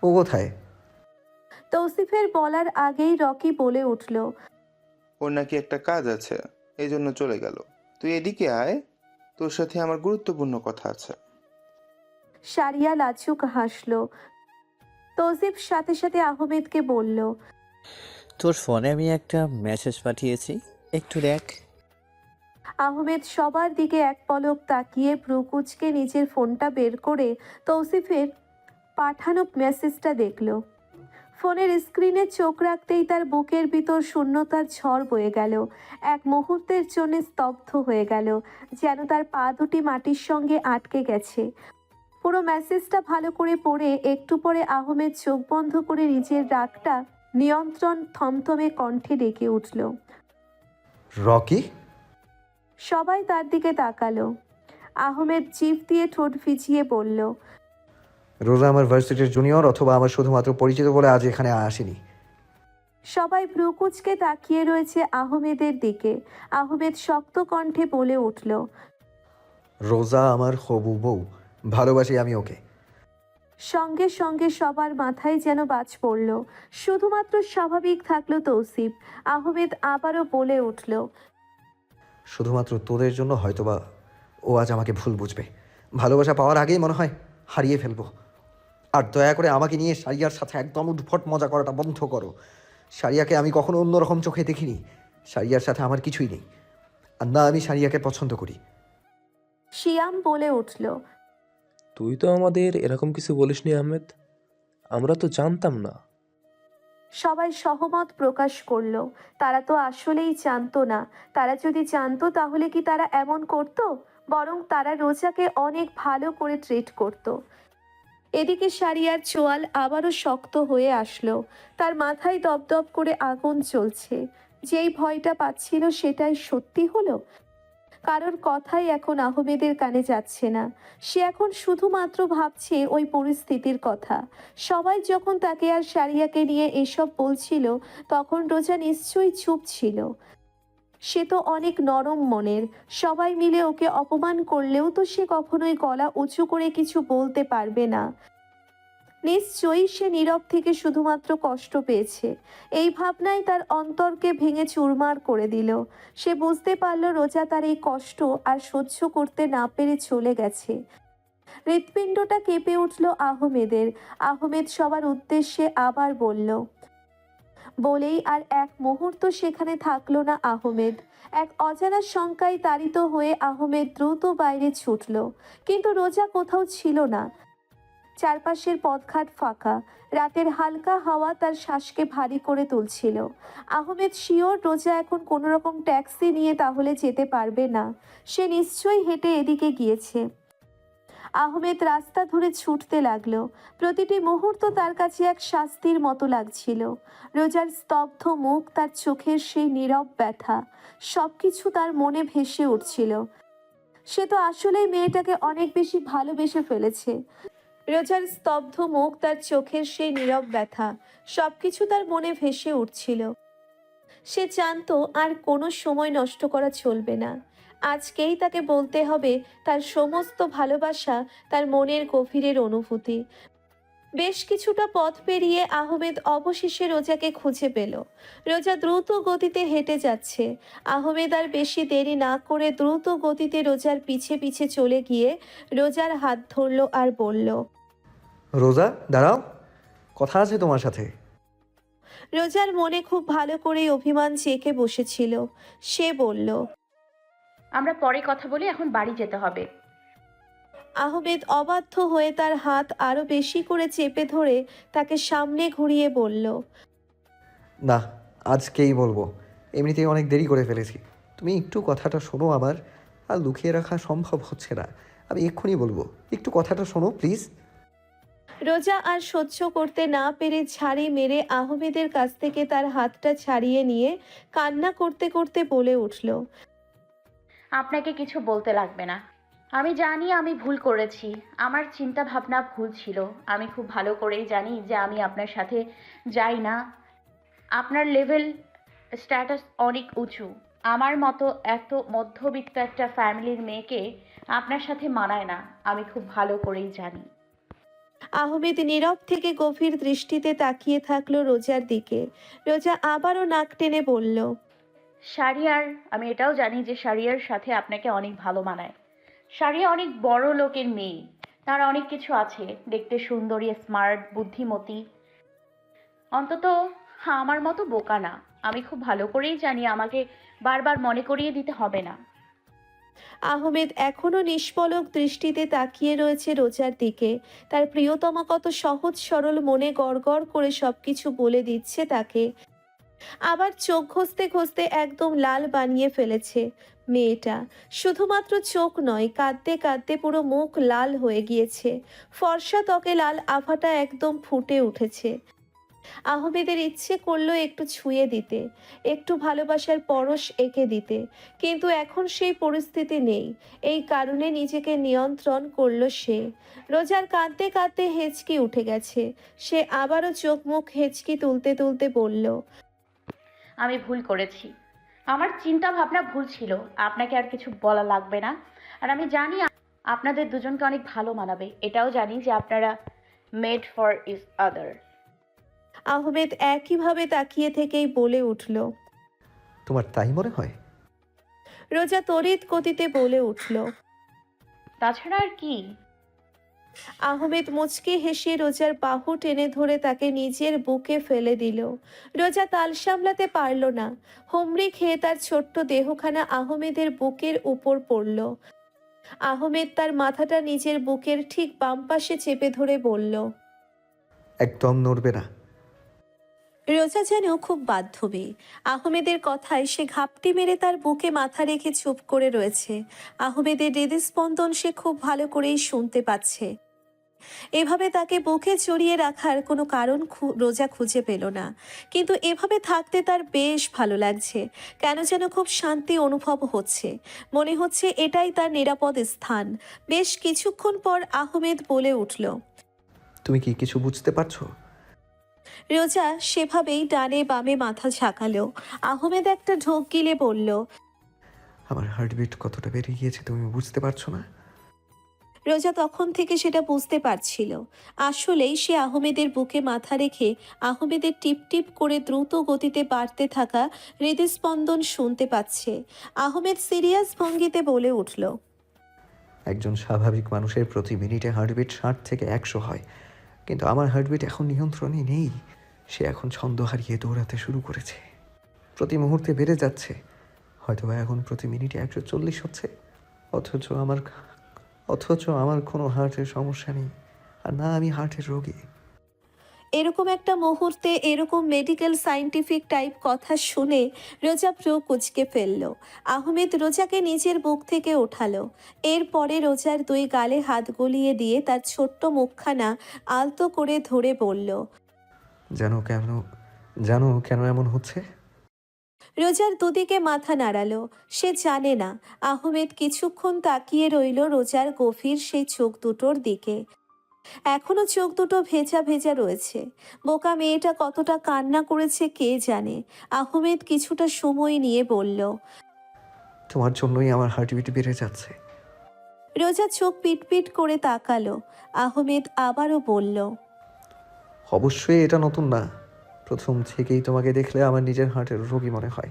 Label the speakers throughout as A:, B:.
A: ও কোথায়?
B: তৌসিফের বলার আগেই রকি বলে উঠল,
C: ওর নাকি একটা কাজ আছে, এই জন্য চলে গেল। তুই এদিকে আয়, তোর সাথে আমার গুরুত্বপূর্ণ কথা আছে।
B: সারিয়া লাজুক হাসল। তৌসিফ সাথে সাথে আহমেদকে বলল,
D: তোর ফোনে আমি একটা মেসেজ পাঠিয়েছি, একটু দেখ।
B: আহমেদ সবার দিকে এক পলক তাকিয়ে ভ্রু কুঁচকে নিজের ফোনটা বের করে তৌসিফের পাঠানো মেসেজটা দেখল। ফোনের স্ক্রিনে চোখ রাখতেই তার বুকের ভিতর শূন্যতার ঝড় বয়ে গেল। এক মুহূর্তের জন্য স্তব্ধ হয়ে গেল, যেন তার পা দুটি মাটির সঙ্গে আটকে গেছে। পুরো মেসেজটা ভালো করে পড়ে একটু পরে আহমেদ চোখ বন্ধ করে নিজের রাগটা নিয়ন্ত্রণ থমথমে কণ্ঠে ডেকে উঠল।
A: রকি?
B: সবাই তার দিকে তাকালো। আহমেদ জিভ দিয়ে ঠোঁট ভিজিয়ে বলল,
A: রোজা আমার ভার্সিটির জুনিয়র, অথবা আমার শুধুমাত্র পরিচিত বলে আজ এখানে আসেনি।
B: সবাই ভ্রু কুঁচকে তাকিয়ে রয়েছে আহমেদের দিকে। আহমেদ শক্ত কণ্ঠে বলে উঠল,
A: রোজা আমার হবু বউ, ভালোবাসি আমি ওকে।
B: সঙ্গে সঙ্গে সবার মাথায় যেন বাজ পড়ল। শুধুমাত্র স্বাভাবিক থাকলো তৌসিফ। আহমেদ আবারও বলে উঠল,
A: শুধুমাত্র তোদের জন্য হয়তোবা ও আজ আমাকে ভুল বুঝবে। ভালোবাসা পাওয়ার আগেই মনে হয় হারিয়ে ফেলবো। আর দয়া করে আমাকে নিয়ে সারিয়ার সাথে একদম উদ্ভট মজা করাটা বন্ধ করো। সারিয়াকে আমি কখনো অন্যরকম চোখে দেখিনি। সারিয়ার সাথে আমার কিছুই নেই, আর না আমি সারিয়াকে পছন্দ করি।
B: শিয়াম বলে উঠল,
E: তুই তো আমাদের এরকম কিছু বলিসনি আহমেদ, আমরা তো জানতাম না।
B: সবাই সহমত প্রকাশ করলো। তারা তো আসলেই জানতো না। তারা যদি জানতো তাহলে কি তারা এমন করত? বরং তারা রোজাকে অনেক ভালো করে ট্রিট করত। এদিকে সারিয়ার চোয়াল আবারও শক্ত হয়ে আসলো। তার মাথায় দপদপ করে আগুন জ্বলছে। যেই ভয়টা পাচ্ছিল সেটাই সত্যি হলো। কারোর কথাই এখন আহমেদের কানে যাচ্ছে না। সে এখন শুধুমাত্র ভাবছে ওই পরিস্থিতির কথা। সবাই যখন তাকে আর সারিয়াকে নিয়ে এসব বলছিল, তখন রোজা নিশ্চয়ই চুপ ছিল। সে তো অনেক নরম মনের। সবাই মিলে ওকে অপমান করলেও তো সে কখনোই গলা উঁচু করে কিছু বলতে পারবে না। নিশ্চয়ই সে নীরব থেকে শুধুমাত্র কষ্ট পেয়েছে। এই ভাবনাই তার অন্তরকে ভেঙে চুরমার করে দিল। সে বুঝতে পারল রোজা তার এই কষ্ট আর সহ্য করতে না পেরে চলে গেছে। হৃৎপিণ্ডটা কেঁপে উঠল আহমেদের। আহমেদ সবার উদ্দেশ্যে আবার বলল, বলেই আর এক মুহূর্ত সেখানে থাকলো না আহমেদ। এক অজানা শঙ্কায় তাড়িত হয়ে আহমেদ দ্রুত বাইরে ছুটল, কিন্তু রোজা কোথাও ছিল না। চারপাশের পথঘাট ফাঁকা। রাতের হালকা হাওয়া তার শ্বাসকে ভারী করে তুলছিল। আহমেদ শিওর রোজা এখন কোনো রকম ট্যাক্সি নিয়ে তাহলে যেতে পারবে না। সে নিশ্চয়ই হেঁটে এদিকে গিয়েছে। আহমেদ রাস্তা ধরে ছুটতে লাগলো। প্রতিটি মুহূর্ত তার কাছে এক শাস্তির মতো লাগছিল। রোজার স্তব্ধ মুখ, তার চোখের সেই নীরব ব্যথা, সবকিছু তার মনে ভেসে উঠছিল। সে তো আসলেই মেয়েটাকে অনেক বেশি ভালোবেসে ফেলেছে। রোজার স্তব্ধ মুখ, তার চোখের সেই নীরব ব্যথা, সবকিছু তার মনে ভেসে উঠছিল। সে জানতো আর কোনো সময় নষ্ট করা চলবে না। আজকেই তাকে বলতে হবে তার সমস্ত ভালোবাসা, তার মনের গভীরের অনুভূতি। বেশ কিছুটা পথ পেরিয়ে আহমেদ অবশেষে রোজাকে খুঁজে পেল। রোজা দ্রুত গতিতে হেঁটে যাচ্ছে। আহমেদ আর বেশি দেরি না করে দ্রুত গতিতে রোজার পিছে পিছে চলে গিয়ে রোজার হাত ধরল আর বলল,
A: রোজা দাঁড়াও, কথা আছে তোমার সাথে।
B: রোজার মনে খুব ভালো করেই অভিমান চেকে বসেছিল। সে বলল,
F: আমরা পরে কথা বলি, এখন বাড়ি যেতে হবে।
B: আহমেদ অবাধ্য হয়ে তার হাত আরো বেশি করে চেপে ধরে তাকে সামনে ঘুরিয়ে বলল,
A: না, আজকেই বলবো। এমনিতেই অনেক দেরি করে ফেলেছি। তুমি একটু কথাটা শোনো আমার। আর লুকিয়ে রাখা সম্ভব হচ্ছে না, আমি এক্ষুনি বলবো। একটু কথাটা শোনো প্লিজ।
B: রোজা আর সহ্য করতে না পেরে ঝাড়ি মেরে আহমেদের কাছ থেকে তার হাতটা ছাড়িয়ে নিয়ে কান্না করতে করতে বলে উঠল,
F: আপনাকে কিছু বলতে লাগবে না। আমি জানি আমি ভুল করেছি। আমার চিন্তা ভাবনা ভুল ছিল। আমি খুব ভালো করেই জানি যে আমি আপনার সাথে যাই না। আপনার লেভেল স্ট্যাটাস অনেক উঁচু। আমার মতো এত মধ্যবিত্ত একটা ফ্যামিলির মেয়েকে আপনার সাথে মানায় না। আমি খুব ভালো করেই জানি।
B: আহমেদ নীরব থেকে গভীর দৃষ্টিতে তাকিয়ে থাকলো রোজার দিকে। রোজা আবারও নাক টেনে বলল,
F: শারিয়ার, আমি এটাও জানি যে শারিয়ার সাথে আপনাকে অনেক ভালো মানায়। শারিয়া অনেক বড় লোকের মেয়ে, তার অনেক কিছু আছে, দেখতে সুন্দরী, স্মার্ট, বুদ্ধিমতী, অন্তত আমার মতো বোকা না। আমি খুব ভালো করেই জানি আমাকে বারবার মনে করিয়ে দিতে হবে না।
B: আহমেদ এখনো নিষ্পলক দৃষ্টিতে তাকিয়ে রয়েছে রোজার দিকে। তার প্রিয়তমা কত সহজ সরল মনে গড়গড় করে সবকিছু বলে দিচ্ছে তাকে। আবার চোখ ঘষতে ঘষতে একদম লাল বানিয়ে ফেলেছে মেয়েটা। শুধুমাত্র চোখ নয়, কাঁদতে কাঁদতে পুরো মুখ লাল হয়ে গিয়েছে। ফর্সা ত্বকে লাল আভাটা একদম ফুটে উঠেছে। আহমেদের ইচ্ছে করলো একটু ছুঁয়ে দিতে, একটু ভালোবাসার পরশ এঁকে দিতে, কিন্তু এখন সেই পরিস্থিতি নেই। এই কারণে নিজেকে নিয়ন্ত্রণ করলো সে। রোজার কাঁদতে কাঁদতে হেঁচকি উঠে গেছে। সে আবারও চোখ মুখ হেঁচকি তুলতে তুলতে বলল,
F: আমি ভুল করেছি, আমার চিন্তা ভাবনা ভুল ছিল। আপনাকে আর কিছু বলা লাগবে না। আর আমি জানি আপনাদের দুজনকে অনেক ভালো মানাবে। এটাও জানি যে আপনারা made for each other.
B: Ahmed একইভাবে তাকিয়ে থেকেই বলে উঠল।
A: তোমার তাই মনে হয়?
B: রোজা তড়িৎ গতিতে বলে উঠল।
F: তাছাড়া আর কি?
B: আহমেদ মুচকি হেসে রোজার বাহু টেনে ধরে তাকে নিজের বুকে ফেলে দিল। রোজা তাল সামলাতে পারল না। হুমড়ি খেয়ে তার ছোট্ট দেহখানা আহমেদের বুকের উপর পড়ল। আহমেদ তার মাথাটা নিজের বুকের ঠিক বাম পাশে চেপে ধরে বলল,
A: একদম নড়বে না।
B: রোজা যেন খুব বাধ্য মেয়ে। আহমেদের কথায় সে ঘাপটি মেরে তার বুকে মাথা রেখে চুপ করে রয়েছে। আহমেদের হৃদস্পন্দন সে খুব ভালো করেই শুনতে পাচ্ছে। এভাবে তাকে বুকে জড়িয়ে রাখার কোনো কারণ রোজা খুঁজে পেল না। কিন্তু এভাবে থাকতে তার বেশ ভালো লাগছে। কেন যেন খুব শান্তি অনুভব হচ্ছে। মনে হচ্ছে এটাই তার নিরাপদ স্থান। বেশ কিছুক্ষণ পর আহমেদ বলে উঠল।
A: তুমি কি কিছু বুঝতে পারছো?
B: রোজা সেভাবেই ডানে বামে মাথা ঝাঁকালো। আহমেদ একটা ঢোক গিলে বলল,
A: আমার হার্টবিট কতটা বেড়ে গিয়েছে তুমি বুঝতে পারছো না?
B: রোজা তখন থেকে সেটা বুঝতে পারছিল। আসলেই সে আহমেদের বুকে মাথা রেখে আহমেদের টিপ টিপ করে দ্রুত গতিতে বাড়তে থাকা হৃদস্পন্দন শুনতে পাচ্ছে। আহমেদ সিরিয়াস ভঙ্গিতে বলে উঠল,
A: একজন স্বাভাবিক মানুষের প্রতি মিনিটে হার্টবিট 60 থেকে 100 হয়, কিন্তু আমার হার্টবিট এখন নিয়ন্ত্রণে নেই। সে এখন ছন্দ হারিয়ে দৌড়াতে শুরু করেছে। প্রতি মুহূর্তে বেড়ে যাচ্ছে। হয়তোবা এখন প্রতি মিনিটে 140 হচ্ছে। অথচ আমার কোনো হার্টের সমস্যা নেই, আর না আমি হার্টের রোগী।
B: এরকম একটা মুহূর্তে এরকম মেডিকেল সায়েন্টিফিক টাইপ কথা শুনে রোজা ভ্রু কুঁচকে ফেলল। আহমেদ রোজাকে নিজের বুক থেকে ওঠালো। এরপরে রোজার দুই গালে হাত গলিয়ে দিয়ে তার ছোট্ট মুখখানা আলতো করে ধরে বলল,
A: জানো কেন এমন হচ্ছে?
B: রোজার দুদিকে মাথা নাড়ালো। সে জানে না। আহমেদ কিছুক্ষণ তাকিয়ে রইল রোজার গভীর সেই চোখ দুটোর দিকে। এখনো চোখ দুটো ভেজা ভেজা রয়েছে। বোকা মেয়েটা কতটা কান্না করেছে কে জানে। আহমেদ কিছুটা সময় নিয়ে বলল,
A: তোমার জন্যই আমার হার্টবিট বেড়ে যাচ্ছে।
B: রোজা চোখ পিটপিট করে তাকালো। আহমেদ আবারও বলল,
A: অবশ্যই এটা নতুন না। প্রথম থেকেই তোমাকে দেখলে আমার নিজের হার্টের রোগী মনে হয়।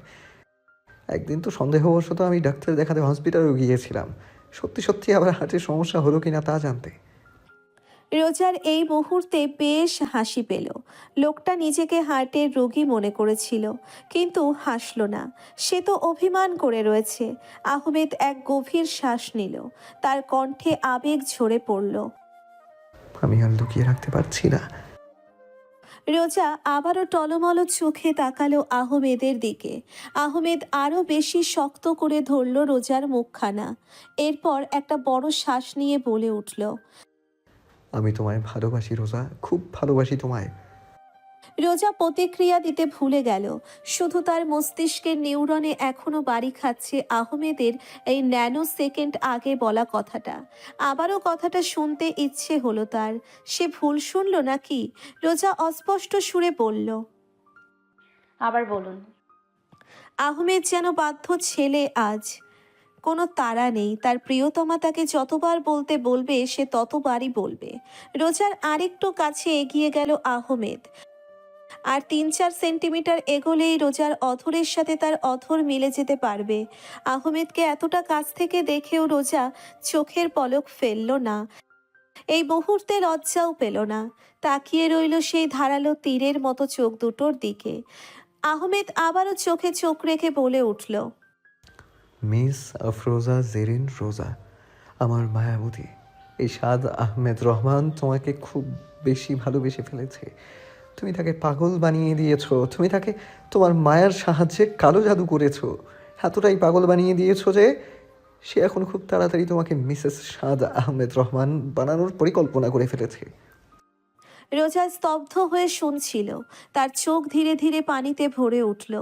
A: একদিন তো সন্দেহবশত আমি ডাক্তার দেখাতে হসপিটালেও গিয়েছিলাম, সত্যি সত্যি আবার হার্টের সমস্যা হলো কিনা তা জানতে।
B: রোজার এই মুহূর্তে বেশ হাসি পেল। লোকটা নিজেকে হার্টের রোগী মনে করেছিল, কিন্তু হাসল না। সে তো অভিমান করে রয়েছে। আহমেদ এক গভীর শ্বাস নিল। তার কণ্ঠে আবেগ ঝরে পড়ল।
A: আমি আর লুকিয়ে রাখতে পারছি না।
B: রোজা আবারও টলমল চোখে তাকালো আহমেদের দিকে। আহমেদ আরও বেশি শক্ত করে ধরল রোজার মুখখানা। এরপর একটা বড় শ্বাস নিয়ে বলে উঠল,
A: আমি তোমায় ভালোবাসি রোজা, খুব ভালোবাসি তোমায়।
B: রোজা প্রতিক্রিয়া দিতে ভুলে গেল। শুধু তার মস্তিষ্কের নিউরনে এখনো বাড়ি খাচ্ছে আহমেদের এই ন্যানো সেকেন্ড আগে বলা কথাটা। আবারও কথাটা শুনতে ইচ্ছে হলো তার। সে ভুল শুনল নাকি? রোজা অস্পষ্ট সুরে বলল,
F: আবার বলুন।
B: আহমেদ যেন বাধ্য ছেলে আজ। কোনো তাড়া নেই, তার প্রিয়তমা তাকে যতবার বলতে বলবে সে ততবারই বলবে। রোজার আরেকটু কাছে এগিয়ে গেল আহমেদ, আর ৩-৪ সেন্টিমিটার এগোলেই রোজার অধরের সাথে তার অধর মিলে যেতে পারবে। আহমেদকে এতটা কাছ থেকে দেখেও রোজা চোখের পলক ফেলল না, এই মুহূর্তে লজ্জাও পেল না। তাকিয়ে রইল সেই ধারালো তীরের মতো চোখ দুটোর দিকে। আহমেদ আবারও চোখে চোখ রেখে বলে উঠল,
A: মিস আফরোজা জেরিন রোজা, আমার মায়াবতী, এই সাদ আহমেদ রহমান তোমাকে খুব বেশি ভালোবেসে ফেলেছে। তুমি তাকে পাগল বানিয়ে দিয়েছো, তুমি তাকে তোমার মায়ের সাহায্যে কালো জাদু করেছো, এতটাই পাগল বানিয়ে দিয়েছো যে সে এখন খুব তাড়াতাড়ি তোমাকে মিসেস সাদ আহমেদ রহমান বানানোর পরিকল্পনা করে ফেলেছে।
B: রোজা স্তব্ধ হয়ে শুনছিল, তার চোখ ধীরে ধীরে পানিতে ভরে উঠল,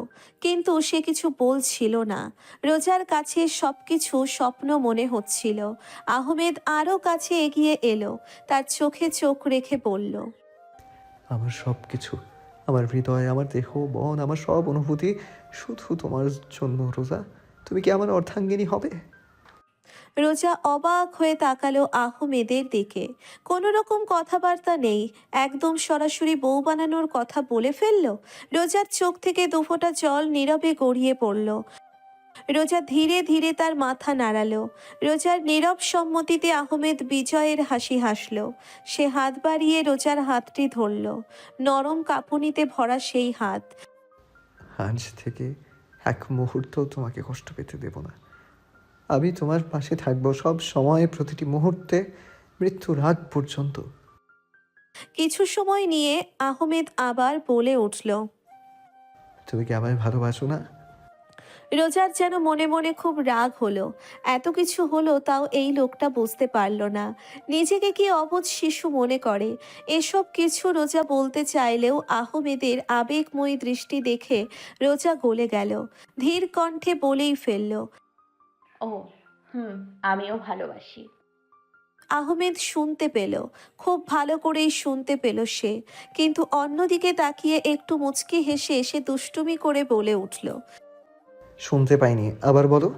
B: কিন্তু সে কিছু বলছিল না। রোজার কাছে সবকিছু স্বপ্ন মনে হচ্ছিল। আহমেদ আরও কাছে এগিয়ে এলো, তার চোখে চোখ রেখে বলল,
A: আমার সব কিছু, আমার হৃদয়, আমার দেহ মন, আমার সব অনুভূতি শুধু তোমার জন্য রোজা। তুমি কি আমার অর্ধাঙ্গিনী হবে?
B: রোজা অবাক হয়ে তাকালো আহমেদের দিকে। কোনো রকম কথাবার্তা নেই, একদম সরাসরি বউ বানানোর কথা বলে ফেলল। রোজার চোখ থেকে দুফোঁটা জল নীরবে গড়িয়ে পড়ল। রোজা ধীরে ধীরে তার মাথা নাড়ালো। রোজার নীরব সম্মতিতে আহমেদ বিজয়ের হাসি হাসল। সে হাত বাড়িয়ে রোজার হাতটি ধরল, নরম কাঁপুনিতে ভরা সেই হাত।
A: আজ থেকে এক মুহূর্ত তোমাকে কষ্ট পেতে দেব না। আমি তোমার পাশে থাকবো সব সময়, প্রতিটি মুহূর্তে, মৃত্যুর আগ পর্যন্ত।
B: কিছু সময় নিয়ে আহমেদ আবার বলে উঠল,
A: তুমি কি আমায় ভালোবাসো না?
B: রোজার যেন মনে মনে খুব রাগ হলো। এত কিছু হলো তাও এই লোকটা বুঝতে পারল না, নিজেকে কি অবুঝ শিশু মনে করে। এসব কিছু রোজা বলতে চাইলেও আহমেদের আবেগময়ী দৃষ্টি দেখে রোজা গলে গেল। ধীর কণ্ঠে বলেই ফেলল,
F: ও হুম, আমিও ভালোবাসি।
B: আহমেদ শুনতে পেল, খুব ভালো করেই শুনতে পেল সে, কিন্তু অন্যদিকে তাকিয়ে একটু মুচকি হেসে সে দুষ্টুমি করে বলে উঠল,
A: শুনতে পাইনি, আবার বলো।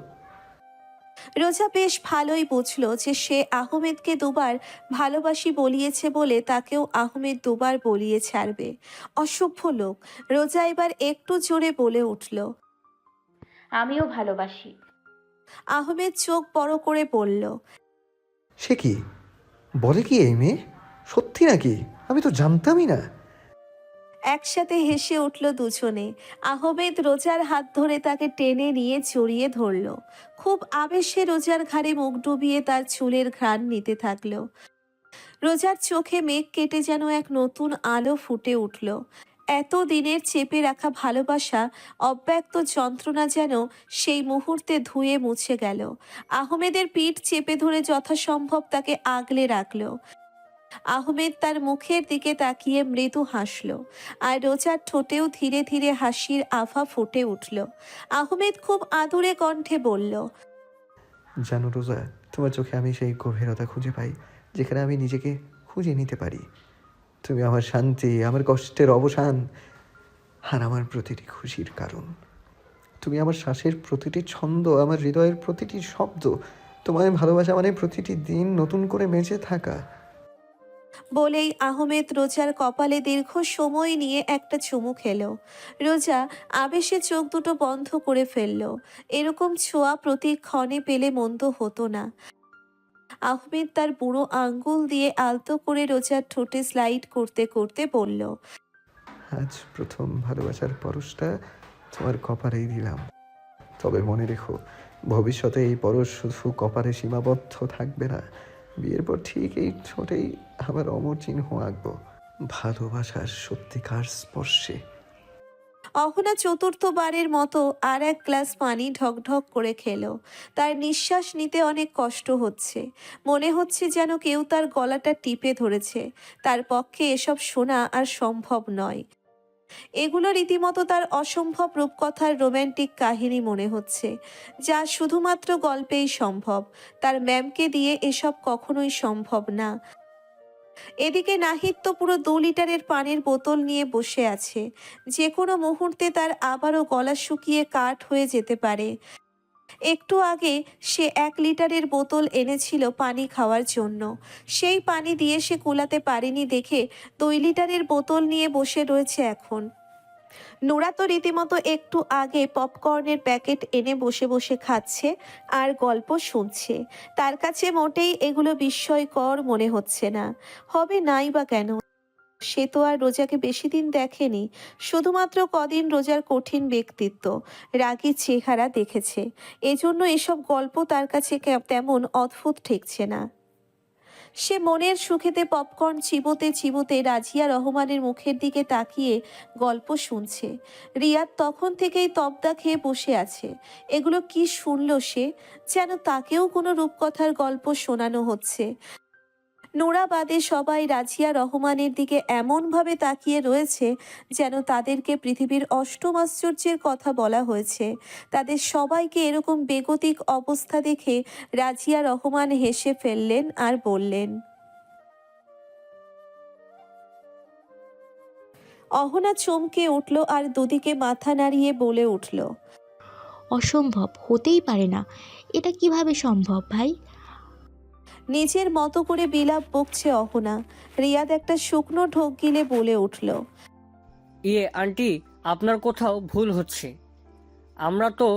B: রোজা বেশ ভালোই বুঝলো যে সে আহমেদকে দুবার ভালোবাসি বলিয়েছে বলে তাকেও আহমেদ দুবার বলিয়ে ছাড়বে। অসভ্য লোক। রোজা এবার একটু জোরে বলে উঠল।
F: আমিও ভালোবাসি।
B: আহমেদ চোখ বড় করে বলল,
A: সে কি বলে কি এই মেয়ে? সত্যি নাকি? আমি তো জানতামই না।
B: একসাথে হেসে উঠল দুজনে। আহমেদ রোজার হাত ধরে তাকে টেনে নিয়ে জড়িয়ে ধরল। খুব আবেশে রোজার ঘাড়ে মুখ ডুবিয়ে তার চুলের ঘ্রাণ নিতে থাকলো। রোজার চোখে মেঘ কেটে যেন এক নতুন আলো ফুটে উঠল। এত দিনের চেপে রাখা ভালোবাসা, অব্যক্ত যন্ত্রণা যেন সেই মুহূর্তে ধুয়ে মুছে গেল। আহমেদের পিঠ চেপে ধরে যথাসম্ভব তাকে আগলে রাখল। আহমেদ তার মুখের দিকে তাকিয়ে মৃদু হাসল, আর রোজার ঠোঁটেও ধীরে ধীরে হাসির আভা ফুটে উঠল। আহমেদ খুব আদুরে কণ্ঠে বলল,
A: জানো রোজা, তোমার চোখে আমি সেই গভীরতা খুঁজে পাই যেখানে আমি নিজেকে খুঁজে নিতে পারি। তুমি আমার শান্তি, আমার কষ্টের অবসান, আর আমার প্রতিটি খুশির কারণ। তুমি আমার শ্বাসের প্রতিটি ছন্দ, আমার হৃদয়ের প্রতিটি শব্দ। তোমায় ভালোবাসা মানে প্রতিটি দিন নতুন করে বেঁচে থাকা।
B: বলেই আহমেদ রোজার কপালে দীর্ঘ সময় নিয়ে একটা চুমু খেলো। রোজা আবেশে চোখ দুটো বন্ধ করে ফেলল। এরকম ছোঁয়া প্রতি ক্ষণে পেলে মন্দ হতো না। আহমেদ তার বুড়ো আঙ্গুল দিয়ে আলতো করে রোজার ঠোঁটে স্লাইড করতে করতে বলল,
A: আজ প্রথম ভালোবাসার পরশটা তোমার কপালেই দিলাম। তবে মনে রেখো, ভবিষ্যতে এই পরশ শুধু কপালে সীমাবদ্ধ থাকবে না। বিয়ের পর ঠিক এই ঠোঁটেই আমার অমর চিহ্ন আঁকবো, ভালোবাসার সত্যিকার স্পর্শে।
B: অহনা চতুর্থবারের মতো আর এক গ্লাস পানি ঢকঢক করে খেলো। তার নিঃশ্বাস নিতে অনেক কষ্ট হচ্ছে, মনে হচ্ছে যেন কেউ তার গলাটা টিপে ধরেছে। তার পক্ষে এসব শোনা আর সম্ভব নয়। এগুলো রীতিমতো তার অসম্ভব রূপকথার রোম্যান্টিক কাহিনী মনে হচ্ছে, যা শুধুমাত্র গল্পেই সম্ভব। তার ম্যামকে দিয়ে এসব কখনোই সম্ভব না। এদিকে নাহিদ তো পুরো 2 লিটারের পানির বোতল নিয়ে বসে আছে। যে কোনো মুহূর্তে তার আবারও গলা শুকিয়ে কাঠ হয়ে যেতে পারে। একটু আগে সে 1 লিটারের বোতল এনেছিল পানি খাওয়ার জন্য। সেই পানি দিয়ে সে কুলাতে পারেনি দেখে 2 লিটারের বোতল নিয়ে বসে রয়েছে এখন। নোরা তো রীতিমতো একটু আগে পপকর্নের প্যাকেট এনে বসে বসে খাচ্ছে আর গল্প শুনছে। তার কাছে মোটেই এগুলো বিস্ময়কর মনে হচ্ছে না। হবে নাই বা কেন? সে তো আর রোজাকে বেশি দিন দেখেনি, শুধুমাত্র কদিন রোজার কঠিন ব্যক্তিত্ব, রাগী চেহারা দেখেছে। এজন্য এসব গল্প তার কাছে তেমন অদ্ভুত ঠেকছে না। সে মনের সুখেতে পপকর্ন চিবোতে চিবোতে রাজিয়া রহমানের মুখের দিকে তাকিয়ে গল্প শুনছে। রিয়াদ তখন থেকেই তবদা খেয়ে বসে আছে। এগুলো কি শুনল সে? যেন তাকেও কোনো রূপকথার গল্প শোনানো হচ্ছে। নোরা বাদে সবাই রাজিয়া রহমানের দিকে এমনভাবে তাকিয়ে রয়েছে যেন তাদেরকে পৃথিবীর অষ্টম আশ্চর্যের কথা বলা হয়েছে। তাদের সবাইকে এরকম বেগতিক অবস্থা দেখে রাজিয়া রহমান হেসে ফেললেন আর বললেন। অহনা চমকে উঠল আর দুদিকে মাথা নাড়িয়ে বলে উঠল।
G: অসম্ভব, হতেই পারে না। এটা কিভাবে সম্ভব ভাই?
B: নিজের মতো করে বিলাপ বকছে অহনা। রিয়াদ একটা শুকনো ঢোক গিলে বলে উঠল।
H: আন্টি, আপনার কোথাও ভুল হচ্ছে। আমরা তো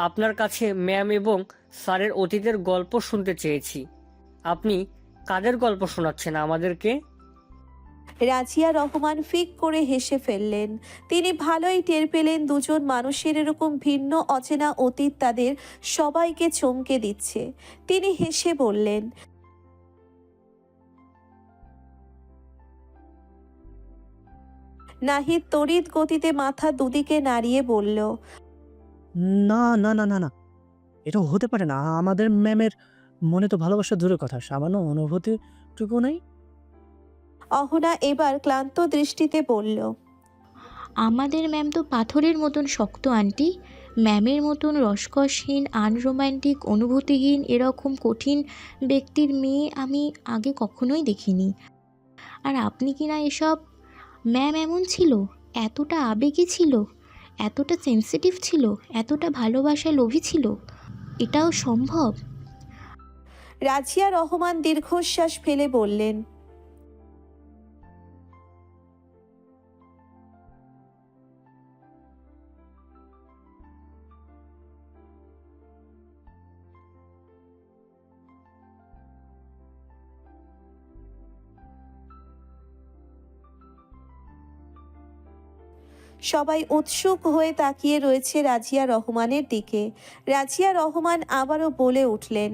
H: আপনার কাছে ম্যাম এবং স্যারের অতীতের গল্প শুনতে চেয়েছি। আপনি কাদের গল্প শোনাচ্ছেন আমাদেরকে?
B: রাজিয়া রহমান ফিক করে হেসে ফেললেন। তিনি ভালোই টের পেলেন দুজন মানুষের এরকম ভিন্ন অচেনা অতীত তাদের সবাইকে চমকে দিচ্ছে। তিনি হেসে বললেন। নাহিদ তড়িৎ গতিতে মাথা দুদিকে নাড়িয়ে বলল।
I: না না না না না, এটা হতে পারে না। আমাদের ম্যামের মনে তো ভালোবাসা দূরের কথা, সামান্য অনুভূতিটুকু নেই।
B: অহনা এবার ক্লান্ত দৃষ্টিতে বলল।
G: আমাদের ম্যাম তো পাথরের মতন শক্ত আন্টি। ম্যামের মতন রসকসহীন, আনরোম্যান্টিক, অনুভূতিহীন, এরকম কঠিন ব্যক্তির মেয়ে আমি আগে কখনোই দেখিনি। আর আপনি কি না এসব? ম্যাম এমন ছিল, এতটা আবেগী ছিল, এতটা সেন্সিটিভ ছিল, এতটা ভালোবাসায় লোভী ছিল? এটাও সম্ভব?
B: রাজিয়া রহমান দীর্ঘশ্বাস ফেলে বললেন। সবাই উৎসুক হয়ে তাকিয়ে রয়েছে রাজিয়া রহমানের দিকে। রাজিয়া রহমান আবারও বলে উঠলেন।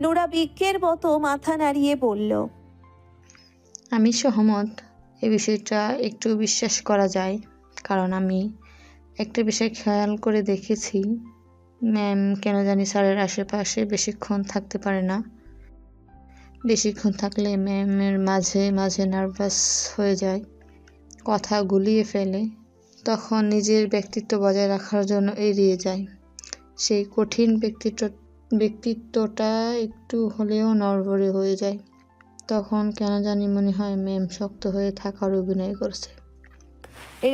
B: নোরা বিজ্ঞের মতো মাথা নাড়িয়ে বলল।
J: আমি সহমত। এই বিষয়টা একটু বিশ্বাস করা যায়, কারণ আমি একটা বিষয় খেয়াল করে দেখেছি। ম্যাম কেন জানি স্যারের আশেপাশে বেশিক্ষণ থাকতে পারে না। বেশিক্ষণ থাকলে ম্যামের মাঝে মাঝে নার্ভাস হয়ে যায়, কথা গুলিয়ে ফেলে, তখন নিজের ব্যক্তিত্ব বজায় রাখার জন্য এড়িয়ে যায়। সেই কঠিন ব্যক্তিত্বটা একটু হলেও নড়বড়ে হয়ে যায়। তখন কেন জানি মনে হয় ম্যাম শক্ত হয়ে থাকার অভিনয় করছে।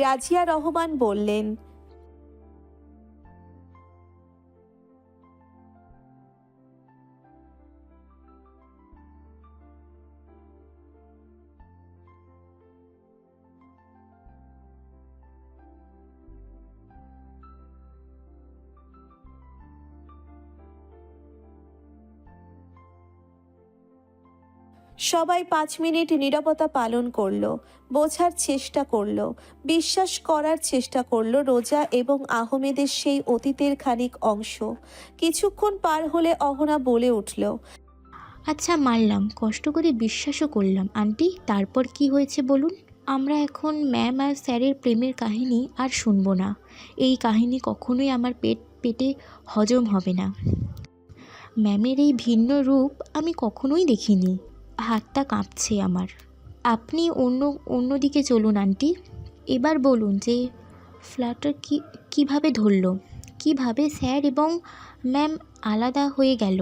B: রাজিয়া রহমান বললেন। সবাই 5 মিনিট নীরবতা পালন করলো, বোঝার চেষ্টা করলো, বিশ্বাস করার চেষ্টা করলো রোজা এবং আহমেদের সেই অতীতের খানিক অংশ। কিছুক্ষণ পার হলে অহনা বলে উঠল।
G: আচ্ছা মানলাম, কষ্ট করে বিশ্বাসও করলাম আন্টি। তারপর কি হয়েছে বলুন? আমরা এখন ম্যাম আর স্যারের প্রেমের কাহিনী আর শুনবো না। এই কাহিনী কখনোই আমার পেটে হজম হবে না। ম্যামের এই ভিন্ন রূপ আমি কখনোই দেখিনি। হাতটা কাঁপছে আমার। আপনি অন্যদিকে চলুন আন্টি। এবার বলুন যে ফ্ল্যাটার কীভাবে ধরলো, কিভাবে স্যার এবং ম্যাম আলাদা হয়ে গেল,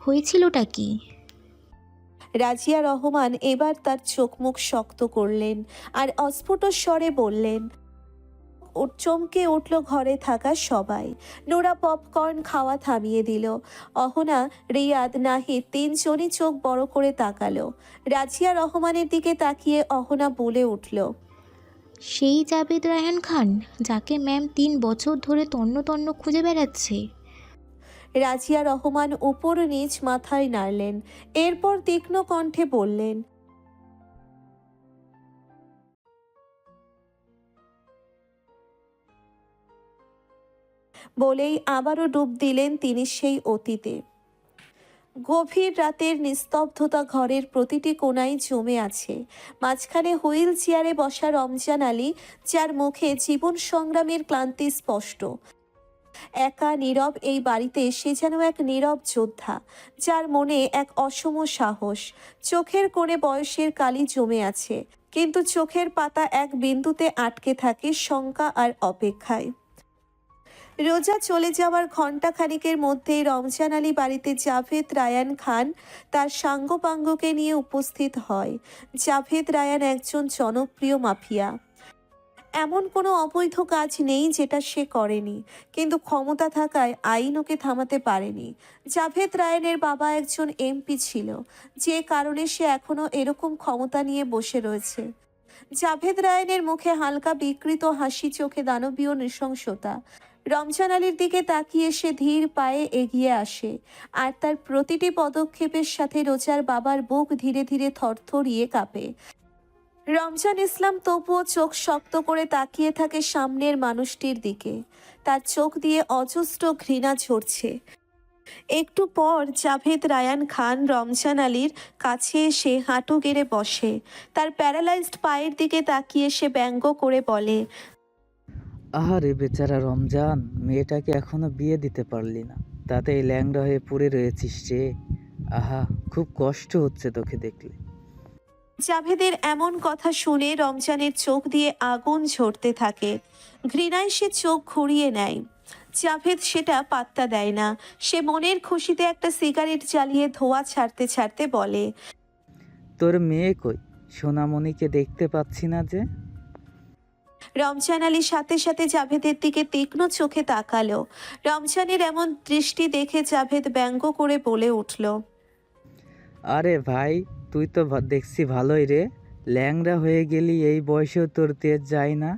G: হয়েছিলটা কি?
B: রাজিয়া রহমান এবার তার চোখ মুখ শক্ত করলেন আর অস্ফুট স্বরে বললেন। চমকে উঠল ঘরে থাকা সবাই। নোরা পপকর্ন খাওয়া থামিয়ে দিল। অহনা, রিয়াদ, নাহিদ তিনজনই চোখ বড় করে তাকালো। রাজিয়া রহমানের দিকে তাকিয়ে অহনা বলে উঠল,
G: সেই জাভেদ রায়হান খান যাকে ম্যাম 3 বছর ধরে তন্ন তন্ন খুঁজে বেড়াচ্ছে।
B: রাজিয়া রহমান উপর নিচ মাথায় নাড়লেন, এরপর তীক্ষ্ণ কণ্ঠে বললেন, বলেই আবারও ডুব দিলেন তিনি সেই অতীতে। গভীর রাতের নিস্তব্ধতা ঘরের প্রতিটি কোণায় জমে আছে। মাঝখানে হুইল চেয়ারে বসা রমজান আলী, যার মুখে জীবন সংগ্রামের ক্লান্তি স্পষ্ট। একা নীরব এই বাড়িতে সে যেন এক নীরব যোদ্ধা, যার মনে এক অসম সাহস। চোখের কোণে বয়সের কালি জমে আছে, কিন্তু চোখের পাতা এক বিন্দুতে আটকে থাকে শঙ্কা আর অপেক্ষায়। রোজা চলে যাওয়ার ঘণ্টাখানিকের মধ্যেই রমজান আলী বাড়িতে জাভেদ রায়ান খান তার সাঙ্গপাঙ্গকে নিয়ে উপস্থিত হয়। জাভেদ রায়ান একজন জনপ্রিয় মাফিয়া। এমন কোনো অবৈধ কাজ নেই যেটা সে করেনি, কিন্তু ক্ষমতা থাকায় আইন ওকে থামাতে পারেনি। জাভেদ রায়ানের বাবা একজন এমপি ছিল, যে কারণে সে এখনো এরকম ক্ষমতা নিয়ে বসে রয়েছে। জাভেদ রায়ানের মুখে হালকা বিকৃত হাসি, চোখে দানবীয় নৃশংসতা। রমজান আলীর দিকে তাকিয়ে সে ধীর পায়ে এগিয়ে আসে, আর তার প্রতিটি পদক্ষেপের সাথে রোজার বাবার বুক ধীরে ধীরে থরথরিয়ে কাঁপে। রমজান ইসলাম তবুও চোখ শক্ত করে তাকিয়ে থাকে সামনের মানুষটির দিকে। তার চোখ দিয়ে অজস্র ঘৃণা ঝরছে। একটু পর জাভেদ রায়ান খান রমজান আলীর কাছে এসে হাঁটু গেড়ে বসে। তার প্যারালাইজড পায়ের দিকে তাকিয়ে সে ব্যঙ্গ করে বলে,
K: আহারে বেচারা রমজান, মেয়েটাকে এখনো বিয়ে দিতে পারলি না, তাতেই ল্যাংড়া হয়ে পড়ে রয়েছিস রে। আহা, খুব কষ্ট হচ্ছে তোকে দেখলে।
B: জাভেদের এমন কথা শুনে রমজানের চোখ দিয়ে আগুন ঝরতে থাকে। ঘৃণায় সে চোখ ঘুরিয়ে নেয়। জাভেদ সেটা পাত্তা দেয় না। সে মনের খুশিতে একটা সিগারেট জ্বালিয়ে ধোঁয়া ছাড়তে ছাড়তে বলে,
K: তোর মেয়ে কই? সোনামণিকে দেখতে পাচ্ছি না যে।
B: রমজান আলী সাথে সাথে জাভেদের দিকে তীক্ষ্ণ চোখে তাকালো। রমজানের এমন দৃষ্টি দেখে জাভেদ ব্যঙ্গ করে বলে উঠল,
K: আরে ভাই, তুই তো দেখছি ভালোই রে, ল্যাংড়া হয়ে গেলি, এই বয়সেও তোর তেজ যায় না।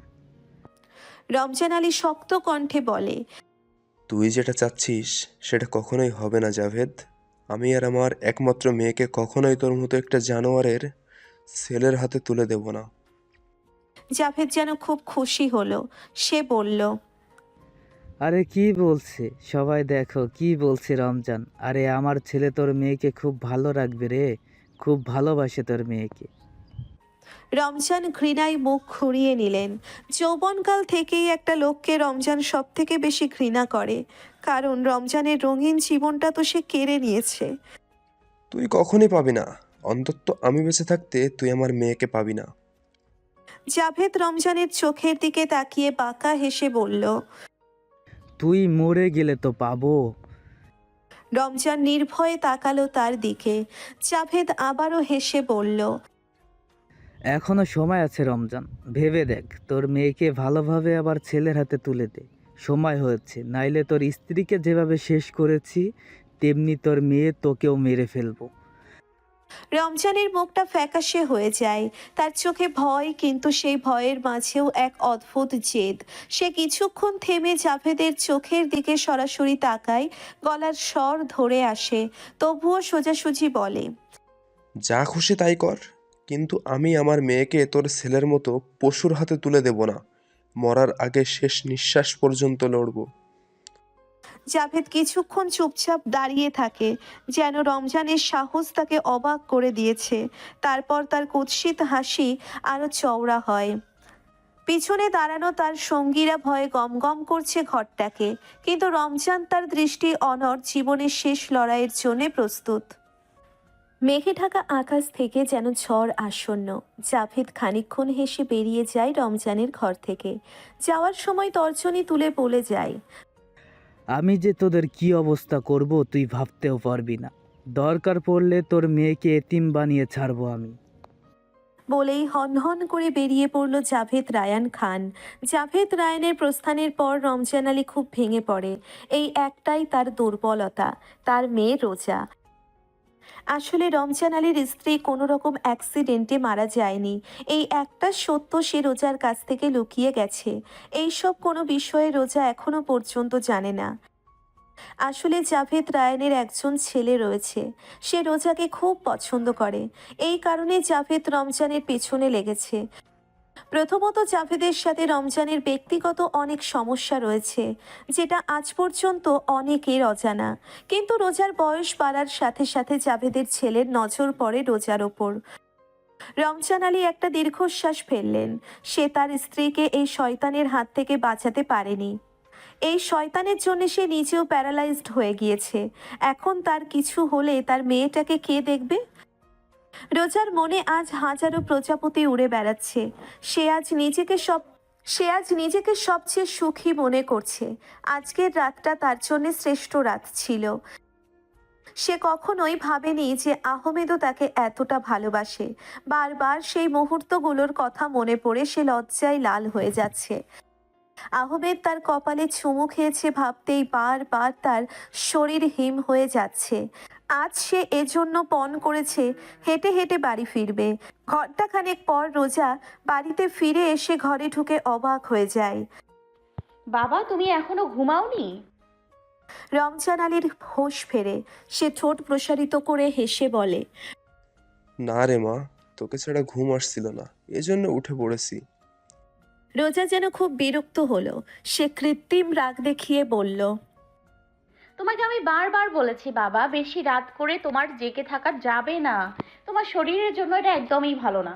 B: রমজান আলী শক্ত কণ্ঠে বলে,
L: তুই যেটা চাচ্ছিস সেটা কখনোই হবে না জাভেদ। আমি আর আমার একমাত্র মেয়েকে কখনোই তোর মতো একটা জানোয়ারের ছেলের হাতে তুলে দেব না।
B: জাভেদ যেন খুব খুশি হলো। সে বলল,
K: আরে কি বলছে সবাই, দেখো কি বলছে রমজান। আরে আমার ছেলে তোর মেয়েকে খুব ভালো রাখবে রে, খুব ভালোবাসে তোর মেয়েকে।
B: রমজান ঘৃণায় মুখ ঘুরিয়ে নিলেন। যৌবনকাল থেকেই একটা লোককে রমজান সব থেকে বেশি ঘৃণা করে, কারণ রমজানের রঙিন জীবনটা তো সে কেড়ে নিয়েছে।
L: তুই কখনই পাবি না, অন্তত আমি বেঁচে থাকতে তুই আমার মেয়েকে পাবি না।
B: জাভেদ রমজানের চোখের দিকে তাকিয়ে বাঁকা হেসে বলল,
K: তুই মরে গেলে তো পাবো।
B: রমজান নির্ভয়ে তাকালো তার দিকে। জাভেদ আবারও হেসে বলল,
K: এখনো সময় আছে রমজান, ভেবে দেখ, তোর মেয়েকে ভালোভাবে আবার ছেলের হাতে তুলে দে। সময় হয়েছে, নাইলে তোর স্ত্রীকে যেভাবে শেষ করেছি তেমনি তোর মেয়ে তোকেও মেরে ফেলবো।
B: রমজানের মুখটা ফ্যাকাশে হয়ে যায়। তার চোখে ভয়, কিন্তু সেই ভয়ের মাঝেও এক অদ্ভুত জেদ। সে কিছুক্ষণ থেমে জাভেদের চোখের দিকে সরাসরি তাকায়, গলার স্বর ধরে আসে, তবুও সোজাসুজি বলে,
L: যা খুশি তাই কর, কিন্তু আমি আমার মেয়েকে তোর ছেলের মতো পশুর হাতে তুলে দেব না। মরার আগে শেষ নিঃশ্বাস পর্যন্ত লড়ব।
B: জাভেদ কিছুক্ষণ চুপচাপ দাঁড়িয়ে থাকে, যেন রমজানের সাহস তাকে অবাক করে দিয়েছে। তারপর তার কুৎসিত হাসি আরো চওড়া হয়। পিছনে দাঁড়ানো তার সঙ্গীরা ভয়ে গমগম করছে ঘরটাকে, কিন্তু রমজান তার দৃষ্টি অনড়, জীবনের শেষ লড়াইয়ের জন্য প্রস্তুত। মেঘে ঢাকা আকাশ থেকে যেন ঝড় আসন্ন। জাভেদ খানিকক্ষণ হেসে বেরিয়ে যায় রমজানের ঘর থেকে। যাওয়ার সময় তর্জনী তুলে বলে যায়,
K: আমি যে তোদের কি অবস্থা করব তুই ভাবতেও পারবি না। দরকার পড়লে তোর মেয়েকে এতিম বানিয়ে ছাড়বো আমি।
B: বলেই হনহন করে বেরিয়ে পড়ল জাভেদ রায়ান খান। জাভেদ রায়ানের প্রস্থানের পর রমজান আলী খুব ভেঙে পড়ে। এই একটাই তার দুর্বলতা, তার মেয়ে রোজা। আসলে রমজান আলীর স্ত্রী কোনো রকম অ্যাক্সিডেন্টে মারা যায়নি, এই একটা সত্য সে রোজার কাছ থেকে লুকিয়ে গেছে। এইসব কোনো বিষয়ে রোজা এখনো পর্যন্ত জানে না। আসলে জাভেদ রায়ানের একজন ছেলে রয়েছে, সে রোজাকে খুব পছন্দ করে। এই কারণে জাভেদ রমজানের পেছনে লেগেছে। প্রথমত, জাভেদের সাথে রমজানের ব্যক্তিগত অনেক সমস্যা রয়েছে, যেটা আজ পর্যন্ত অনেকের অজানা। কিন্তু রোজার বয়স বাড়ার সাথে সাথে জাভেদের ছেলের নজর পড়ে রোজার ওপর। রমজান আলী একটা দীর্ঘশ্বাস ফেললেন। সে তার স্ত্রীকে এই শয়তানের হাত থেকে বাঁচাতে পারেনি। এই শয়তানের জন্য সে নিজেও প্যারালাইজড হয়ে গিয়েছে। এখন তার কিছু হলে তার মেয়েটাকে কে দেখবে? রোজার মনে আজ হাজারো প্রজাপতি উড়ে বেড়াচ্ছে। সে আজ নিজেকে সবচেয়ে সুখী মনে করছে। আজকের রাতটা তার জন্য শ্রেষ্ঠ রাত ছিল। সে কখনোই ভাবেনি যে আহমেদও তাকে এতটা ভালোবাসে। বারবার সেই মুহূর্তগুলোর কথা মনে পড়ে সে লজ্জায় লাল হয়ে যাচ্ছে। আহমেদ তার কপালে চুমু খেয়েছে ভাবতেই বারবার তার শরীর হিম হয়ে যাচ্ছে। আজ সে এজন্য পণ করেছে হেঁটে হেঁটে বাড়ি ফিরবে। ঘণ্টাখানেক পর রোজা বাড়িতে ফিরে এসে ঘরে ঢুকে অবাক হয়ে যায়।
F: বাবা, তুমি এখনো ঘুমাওনি?
B: রমজান আলীর হোশ ফেরে। সে ঠোঁট প্রসারিত করে হেসে বলে,
L: না রে মা, তোকে ছাড়া ঘুম আসছিল না, এজন্য উঠে পড়েছি।
B: রোজা যেন খুব বিরক্ত হলো। সে কৃত্রিম রাগ দেখিয়ে বলল,
F: তোমাকে আমি বারবার বলেছি বাবা, বেশি রাত করে তোমার জেগে থাকা যাবে না। তোমার শরীরের জন্য এটা একদমই ভালো না।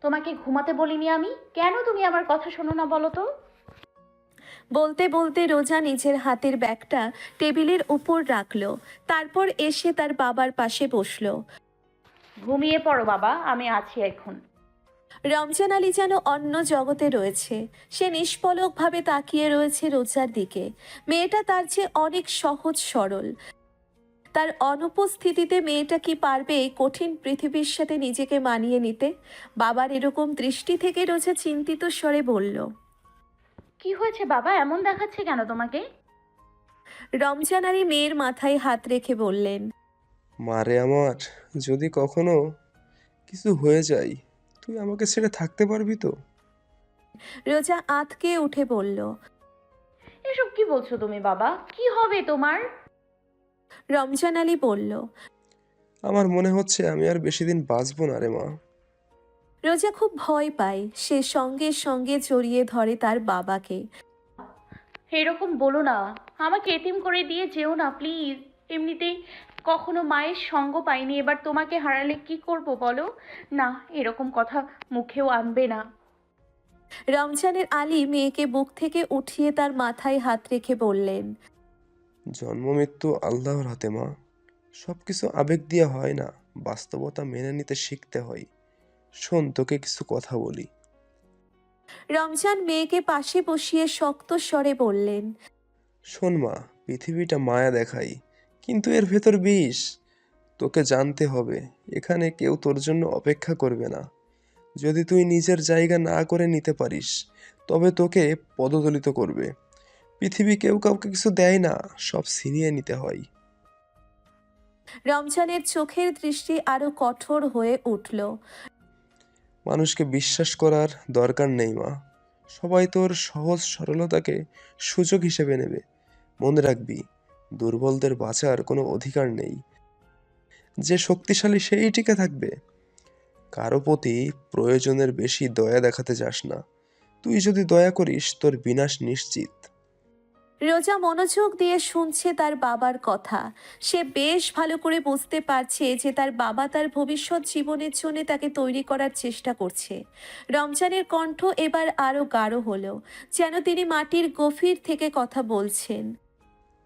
F: তোমাকে ঘুমাতে বলিনি আমি? কেন তুমি আমার কথা শোনো না বলো তো?
B: বলতে বলতে রোজা নিজের হাতের ব্যাগটা টেবিলের উপর রাখলো। তারপর এসে তার বাবার পাশে বসলো।
F: ঘুমিয়ে পড়ো বাবা, আমি আছি এখন।
B: রমজান আলী যেন অন্য জগতে রয়েছে। সে নিষ্পলকভাবে তাকিয়ে রয়েছে রোজার দিকে। মেয়েটা তার চেয়ে অনেক সহজ সরল। তার অনুপস্থিতিতে মেয়েটা কি পারবে এই কঠিন পৃথিবীর সাথে নিজেকে মানিয়ে নিতে? বাবার এরকম দৃষ্টি থেকে রোজা চিন্তিত স্বরে বলল,
F: কি হয়েছে বাবা, এমন দেখাচ্ছে কেন তোমাকে?
B: রমজান আলী মেয়ের মাথায় হাত রেখে বললেন,
L: মারে আমার, যদি কখনো কিছু হয়ে যায়, তুই আমাকে ছেড়ে থাকতে পারবি তো?
B: রোজা আঁতকে উঠে বলল,
F: এসব কি বলছো তুমি বাবা? কি হবে তোমার?
B: রমজান আলী বলল,
L: আমার মনে হচ্ছে আমি আর বেশি দিন বাঁচবো না রে মা।
B: রোজা খুব ভয় পায়। সে সঙ্গে সঙ্গে জড়িয়ে ধরে তার বাবাকে।
F: এরকম বলো না, আমাকে এতিম করে দিয়ে যেও না প্লিজ। এমনিতেই কখনো মায়ের সঙ্গ পাইনি, এবার তোমাকে হারালে কি করব বলো? না, এরকম কথা মুখেও আনবে না।
B: রমজানের আলী মেয়েকে বুক থেকে উঠিয়ে তার মাথায় হাত রেখে বললেন,
L: জন্ম মৃত্যু আল্লাহর হাতে মা, সবকিছু আবেগ দিয়ে হয় না, বাস্তবতা মেনে নিতে শিখতে হয়। শোন, তোকে কিছু কথা বলি।
B: রমজান মেয়েকে পাশে বসিয়ে শক্ত স্বরে বললেন,
L: শোন মা, পৃথিবীটা মায়া দেখাই, কিন্তু এর ভেতর বিষ। তোকে জানতে হবে, এখানে কেউ তোর জন্য অপেক্ষা করবে না। যদি তুই নিজের জায়গা না করে নিতে পারিস, তবে তোকে পদদলিত করবে। পৃথিবী কেউ কাউকে কিছু দেয় না, সব ছিনিয়ে নিতে হয়।
B: রমজানের চোখের দৃষ্টি আরো কঠোর হয়ে উঠল।
L: মানুষকে বিশ্বাস করার দরকার নেই মা, সবাই তোর সহজ সরলতাকে সুযোগ হিসেবে নেবে। মনে রাখবি, দুর্বলদের বাঁচার কোনো অধিকার নেই। যে শক্তিশালী সেই টিকে থাকবে। কারো প্রতি প্রয়োজনের বেশি দয়া দেখাতে যাস না। তুই যদি দয়া করিস, তোর বিনাশ নিশ্চিত।
B: রোজা মনোযোগ দিয়ে শুনছে তার বাবার কথা। সে বেশ ভালো করে বুঝতে পারছে যে তার বাবা তার ভবিষ্যৎ জীবনের জন্য তাকে তৈরি করার চেষ্টা করছে। রমজানের কণ্ঠ এবার আরো গাঢ় হলো, যেন তিনি মাটির গভীর থেকে কথা বলছেন।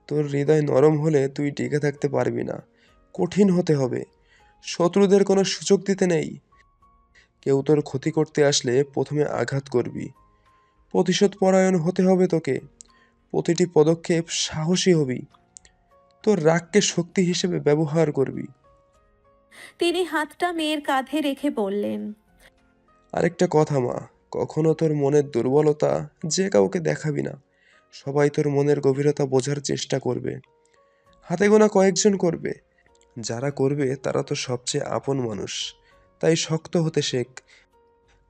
L: তোর হৃদয় নরম হলে তুই টিকে থাকতে পারবি না, কঠিন হতে হবে। শত্রুদের কোনো সুযোগ দিতে নেই। কেউ তোর ক্ষতি করতে আসলে প্রথমে আঘাত করবি। প্রতিশোধ পরায়ণ হতে হবে তোকে। প্রতিটি পদক্ষেপ সাহসী হবি। তোর রাগকে শক্তি হিসেবে ব্যবহার করবি।
B: তিনি হাতটা মেয়ের কাঁধে রেখে বললেন,
L: আরেকটা কথা মা, কখনো তোর মনের দুর্বলতা যে কাউকে দেখাবি না। সবাই তোর মনের গভীরতা বোঝার চেষ্টা করবে, হাতে গোনা কয়েকজন করবে। যারা করবে তারা তো সবচেয়ে আপন মানুষ। তাই শক্ত হতে শেখ,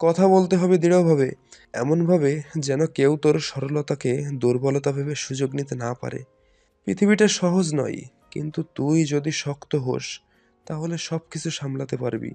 L: কথা বলতে হবে দৃঢ়ভাবে, এমনভাবে যেন কেউ তোর সরলতাকে দুর্বলতা ভেবে সুযোগ নিতে না পারে। পৃথিবীটা সহজ নয়, কিন্তু তুই যদি শক্ত হোস তাহলে সবকিছু সামলাতে পারবি।